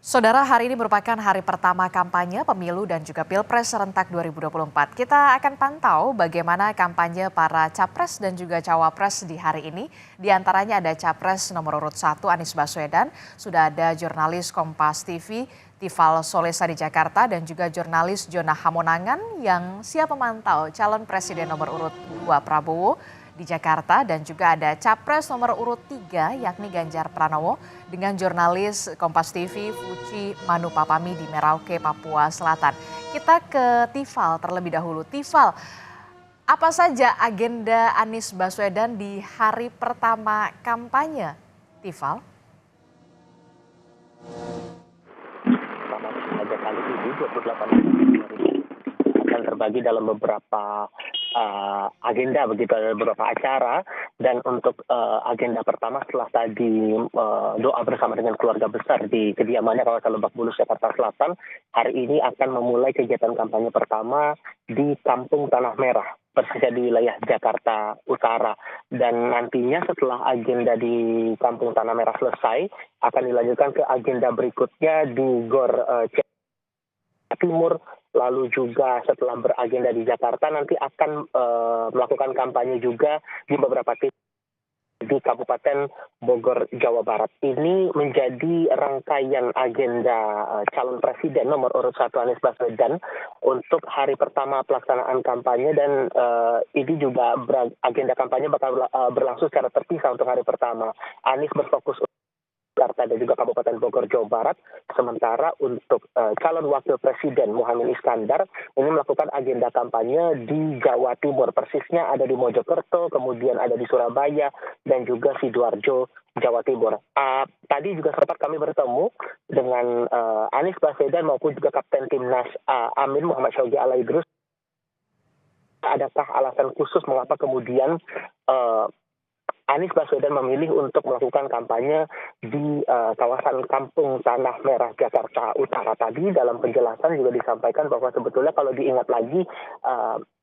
Saudara, hari ini merupakan hari pertama kampanye pemilu dan juga Pilpres serentak 2024. Kita akan pantau bagaimana kampanye para capres dan juga cawapres di hari ini. Di antaranya ada capres nomor urut 1 Anies Baswedan, sudah ada jurnalis Kompas TV Tifal Solesa di Jakarta dan juga jurnalis Jona Hamonangan yang siap memantau calon presiden nomor urut 2 Prabowo di Jakarta, dan juga ada capres nomor urut 3 yakni Ganjar Pranowo dengan jurnalis Kompas TV Fuci Manupapami di Merauke, Papua Selatan. Kita ke Tifal terlebih dahulu. Tifal, apa saja agenda Anies Baswedan di hari pertama kampanye? Tifal? Selamat pada kali ini 28 akan terbagi dalam beberapa agenda, begitu, ada beberapa acara. Dan untuk agenda pertama, setelah tadi doa bersama dengan keluarga besar di kediamannya kawasan Lebak Bulus, Jakarta Selatan, hari ini akan memulai kegiatan kampanye pertama di Kampung Tanah Merah, persisnya di wilayah Jakarta Utara. Dan nantinya setelah agenda di Kampung Tanah Merah selesai, akan dilanjutkan ke agenda berikutnya di Gor Timur. Lalu juga setelah beragenda di Jakarta, nanti akan melakukan kampanye juga di beberapa titik di Kabupaten Bogor, Jawa Barat. Ini menjadi rangkaian agenda calon presiden nomor urut 1 Anies Baswedan untuk hari pertama pelaksanaan kampanye. Dan ini juga agenda kampanye bakal berlangsung secara terpisah untuk hari pertama. Anies berfokus Jakarta dan juga Kabupaten Bogor, Jawa Barat. Sementara untuk calon wakil presiden Muhaimin Iskandar ini melakukan agenda kampanye di Jawa Timur. Persisnya ada di Mojokerto, kemudian ada di Surabaya, dan juga Sidoarjo, Jawa Timur. Tadi juga sempat kami bertemu dengan Anies Baswedan maupun juga Kapten Timnas Amin Muhammad Syawgi Alaidrus. Adakah alasan khusus mengapa kemudian Anies Baswedan memilih untuk melakukan kampanye di kawasan Kampung Tanah Merah, Jakarta Utara? Tadi dalam penjelasan juga disampaikan bahwa sebetulnya kalau diingat lagi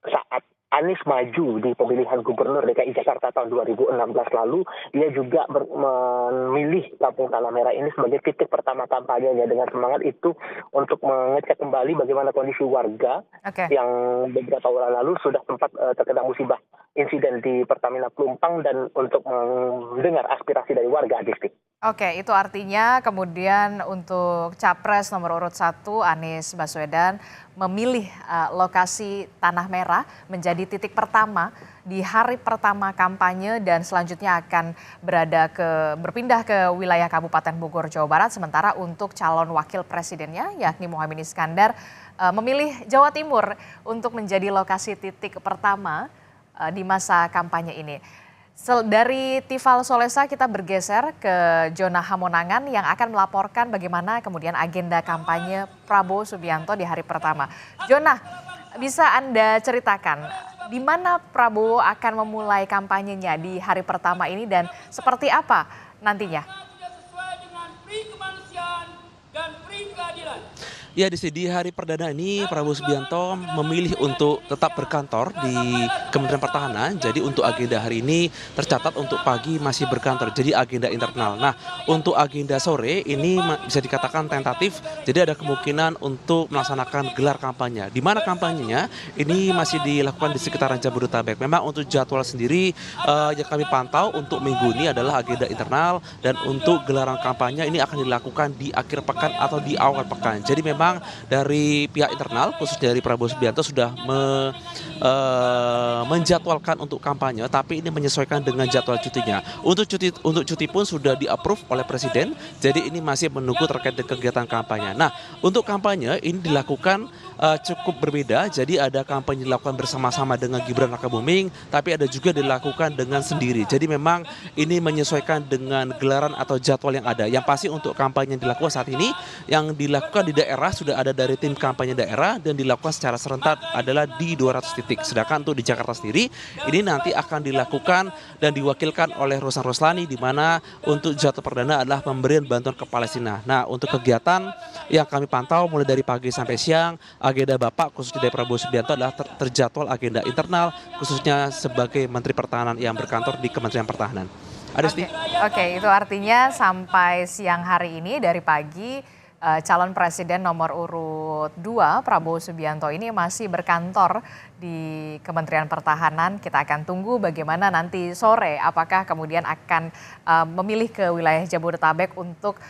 saat Anies maju di pemilihan Gubernur DKI Jakarta tahun 2016 lalu, dia juga memilih Kampung Tanah Merah ini sebagai titik pertama kampanyenya, dengan semangat itu untuk mengecek kembali bagaimana kondisi warga yang beberapa bulan lalu sudah sempat terkena musibah insiden di Pertamina Pelumpang, dan untuk mendengar aspirasi dari warga, Adisti. Oke, itu artinya kemudian untuk capres nomor urut 1 Anies Baswedan memilih lokasi Tanah Merah menjadi titik pertama di hari pertama kampanye, dan selanjutnya akan berpindah ke wilayah Kabupaten Bogor, Jawa Barat. Sementara untuk calon wakil presidennya yakni Muhaimin Iskandar memilih Jawa Timur untuk menjadi lokasi titik pertama di masa kampanye ini. Dari Tifal Solesa kita bergeser ke Jona Hamonangan yang akan melaporkan bagaimana kemudian agenda kampanye Prabowo Subianto di hari pertama. Jona, bisa Anda ceritakan di mana Prabowo akan memulai kampanyenya di hari pertama ini dan seperti apa nantinya? Sesuai dengan pri kemanusiaan dan pri keadilan. Ya, di hari perdana ini Prabowo Subianto memilih untuk tetap berkantor di Kementerian Pertahanan. Jadi untuk agenda hari ini tercatat untuk pagi masih berkantor, jadi agenda internal. Nah, untuk agenda sore ini bisa dikatakan tentatif, jadi ada kemungkinan untuk melaksanakan gelar kampanye. Di mana kampanyenya ini masih dilakukan di sekitaran Jabodetabek. Memang untuk jadwal sendiri yang kami pantau untuk minggu ini adalah agenda internal, dan untuk gelaran kampanye ini akan dilakukan di akhir pekan atau di awal pekan. Jadi memang dari pihak internal, khusus dari Prabowo Subianto, sudah menjadwalkan untuk kampanye, tapi ini menyesuaikan dengan jadwal cutinya. Untuk cuti pun sudah di-approve oleh Presiden, jadi ini masih menunggu terkait dengan kegiatan kampanye. Nah, untuk kampanye ini dilakukan cukup berbeda, jadi ada kampanye dilakukan bersama-sama dengan Gibran Rakabuming, tapi ada juga dilakukan dengan sendiri. Jadi memang ini menyesuaikan dengan gelaran atau jadwal yang ada. Yang pasti untuk kampanye yang dilakukan saat ini, yang dilakukan di daerah sudah ada dari tim kampanye daerah dan dilakukan secara serentak adalah di 200 titik. Sedangkan untuk di Jakarta sendiri ini nanti akan dilakukan dan diwakilkan oleh Rosan Roslani, di mana untuk jadwal perdana adalah pemberian bantuan ke Palestina. Nah, untuk kegiatan yang kami pantau mulai dari pagi sampai siang, agenda Bapak khususnya dari Prabowo Subianto adalah terjadwal agenda internal, khususnya sebagai Menteri Pertahanan yang berkantor di Kementerian Pertahanan. Oke, itu artinya sampai siang hari ini dari pagi calon presiden nomor urut 2 Prabowo Subianto ini masih berkantor di Kementerian Pertahanan. Kita akan tunggu bagaimana nanti sore apakah kemudian akan memilih ke wilayah Jabodetabek untuk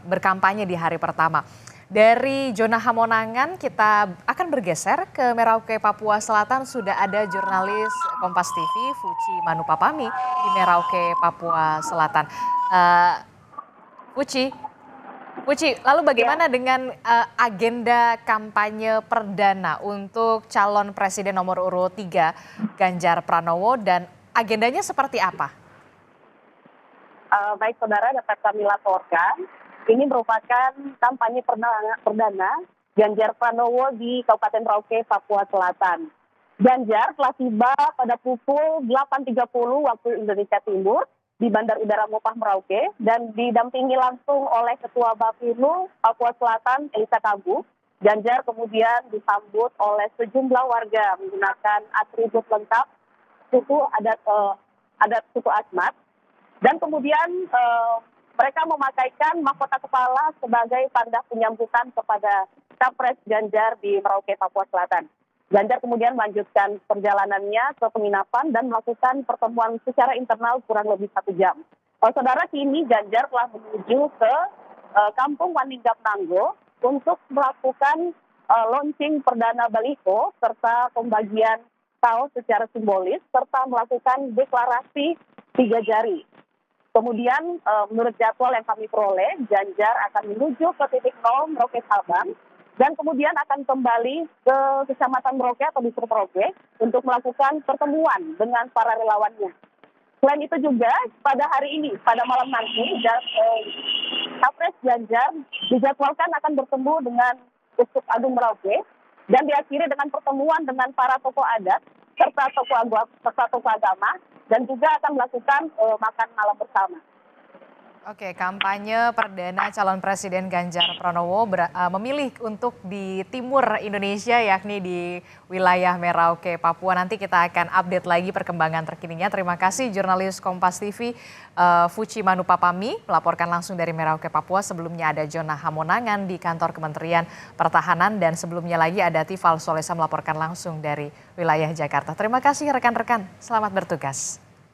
berkampanye di hari pertama. Dari zona Hamonangan kita akan bergeser ke Merauke, Papua Selatan. Sudah ada jurnalis Kompas TV, Fuci Manupapami di Merauke, Papua Selatan. Fuci, lalu bagaimana dengan agenda kampanye perdana untuk calon presiden nomor urut 3 Ganjar Pranowo dan agendanya seperti apa? Baik saudara, dapat kami laporkan. Ini merupakan kampanye perdana Ganjar Pranowo di Kabupaten Merauke, Papua Selatan. Ganjar telah tiba pada pukul 8.30 waktu Indonesia Timur di Bandar Udara Mopah Merauke dan didampingi langsung oleh Ketua Bapinu Papua Selatan Elisa Kabu. Ganjar kemudian disambut oleh sejumlah warga menggunakan atribut lengkap suku adat suku Asmat dan kemudian mereka memakaikan mahkota kepala sebagai tanda penyambutan kepada Capres Ganjar di Merauke, Papua Selatan. Ganjar kemudian melanjutkan perjalanannya ke penginapan dan melakukan pertemuan secara internal kurang lebih 1 jam. Saudara, kini Ganjar telah menuju ke Kampung Waninggap Nanggo untuk melakukan launching perdana baliho serta pembagian kaos secara simbolis serta melakukan deklarasi 3 jari. Kemudian menurut jadwal yang kami peroleh, Ganjar akan menuju ke titik 0 Merauke Sabang dan kemudian akan kembali ke Kecamatan Merauke atau Distrik Merauke untuk melakukan pertemuan dengan para relawannya. Selain itu juga pada hari ini, pada malam nanti, Capres Ganjar dijadwalkan akan bertemu dengan Uskup Agung Merauke dan diakhiri dengan pertemuan dengan para tokoh adat serta tokoh agama dan juga akan melakukan makan malam bersama. Oke, kampanye perdana calon presiden Ganjar Pranowo memilih untuk di timur Indonesia yakni di wilayah Merauke, Papua. Nanti kita akan update lagi perkembangan terkininya. Terima kasih jurnalis Kompas TV Fuci Manupapami melaporkan langsung dari Merauke, Papua. Sebelumnya ada Jona Hamonangan di kantor Kementerian Pertahanan dan sebelumnya lagi ada Tifal Solesa melaporkan langsung dari wilayah Jakarta. Terima kasih rekan-rekan, selamat bertugas.